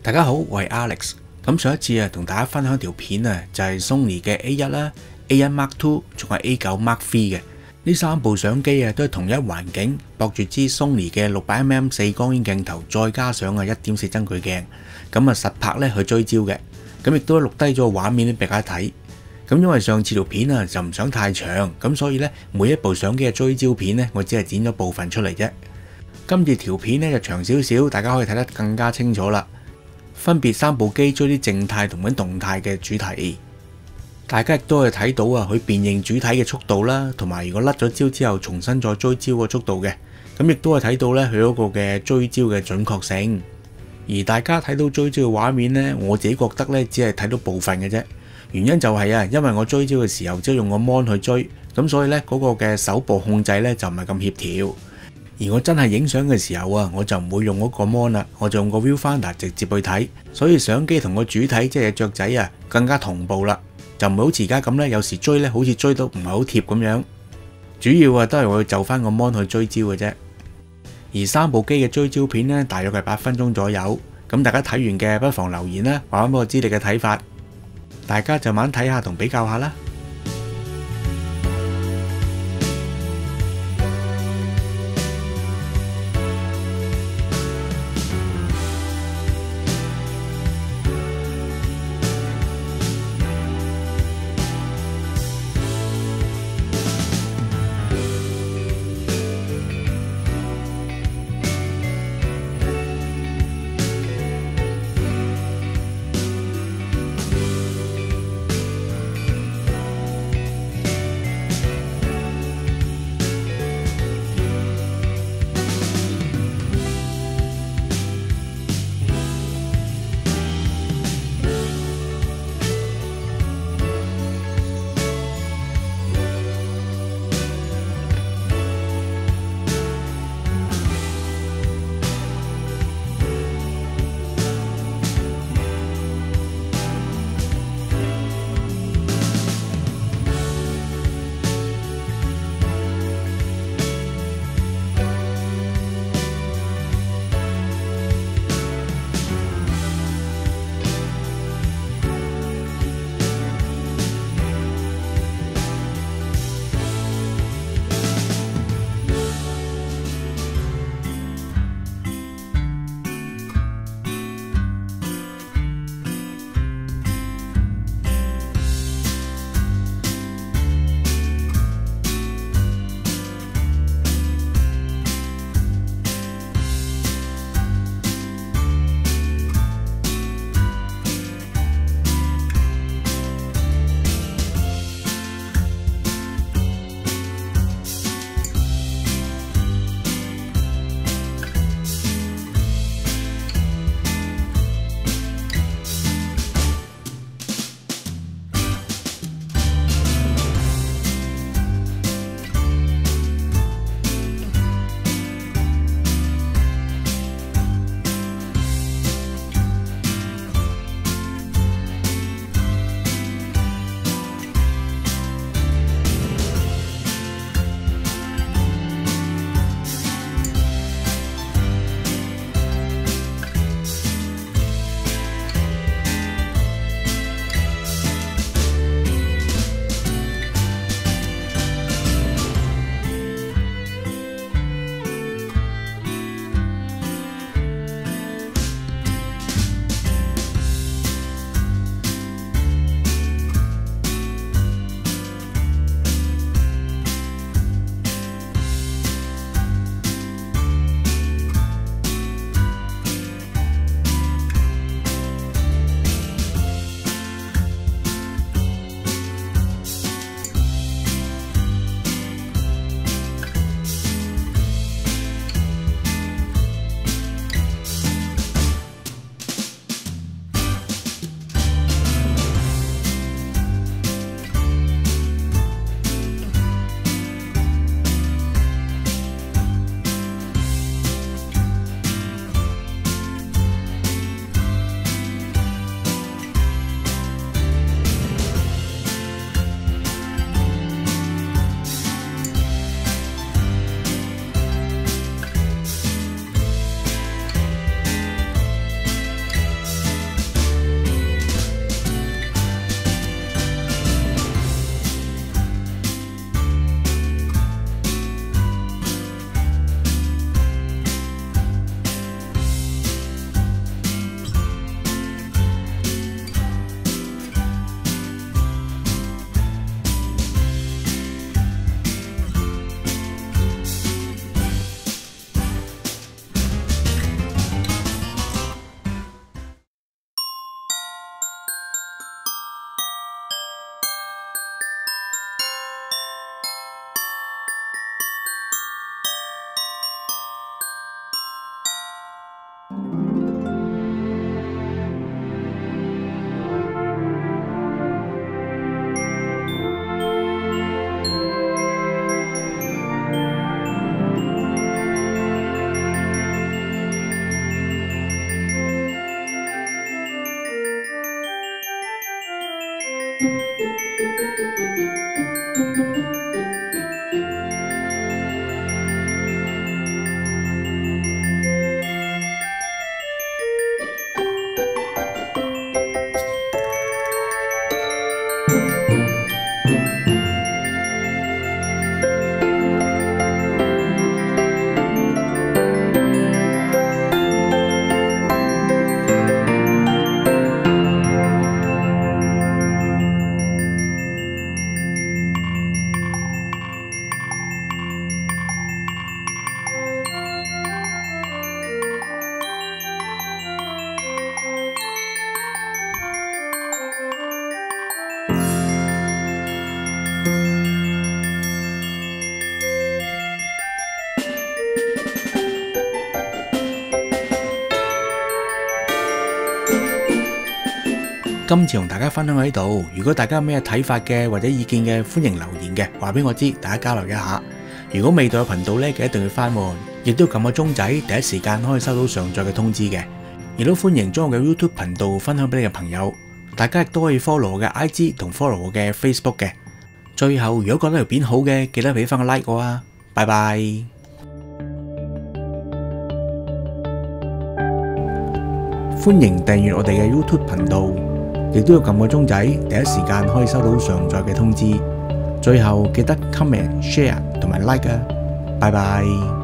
大家好，我係 Alex。咁上一次同大家分享條片就係 Sony 嘅 A1 啦、A1 Mk II 仲係 A9 Mk III 嘅。呢三部相機都係同一環境，駁住支 Sony 嘅600mm 光圈鏡頭，再加上1.4增距鏡，咁實拍去追焦嘅。咁亦都錄低咗畫面俾大家睇。咁因為上次條片就唔想太長，咁所以每一部相機嘅追焦片我只係剪咗部分出嚟啫。今次條片就長少少，大家可以睇得更加清楚啦。分別三部機追啲靜態同埋動態嘅主題，大家亦都可以睇到佢辨認主體嘅速度啦，同埋如果甩咗焦之後重新再追焦個速度嘅，咁亦都可以睇到佢嗰個嘅追焦嘅準確性。而大家睇到追焦嘅畫面我自己覺得只係睇到部分嘅啫。原因就係因為我追焦嘅時候只係用個 mon 去追，咁所以嗰個嘅手部控制就唔係咁協調。而我真係影相嘅時候我就唔會用嗰個 mon 啦，我就用個 viewfinder 直接去睇，所以相機同個主體即係雀仔更加同步啦，就唔係好似而家咁有時追好似追到唔係好貼咁樣。主要都係我要就翻個 mon 去追焦嘅啫。而三部機嘅追焦片大約係8分鐘左右，咁大家睇完嘅不妨留言啦，話俾我知你嘅睇法，大家就慢慢睇下同比較下啦。今次同大家分享喺度，如果大家有咩睇法嘅或者意見嘅，歡迎留言嘅，話俾我知，大家交流一下。如果未到嘅頻道呢，記得一定要翻喎，亦都撳個鐘仔，第一時間可以收到上載嘅通知嘅。亦都歡迎將我嘅 YouTube 頻道分享俾你嘅朋友，大家亦都可以 follow 我嘅 IG 同 follow 我嘅 Facebook 嘅。最後，如果覺得條片好嘅，記得俾翻個 like 我啊！拜拜。歡迎訂閱我哋嘅 YouTube 頻道，亦都要撳個鐘仔，第一時間可以收到上載嘅通知。最後記得 comment、share 同埋 like 啊！拜拜。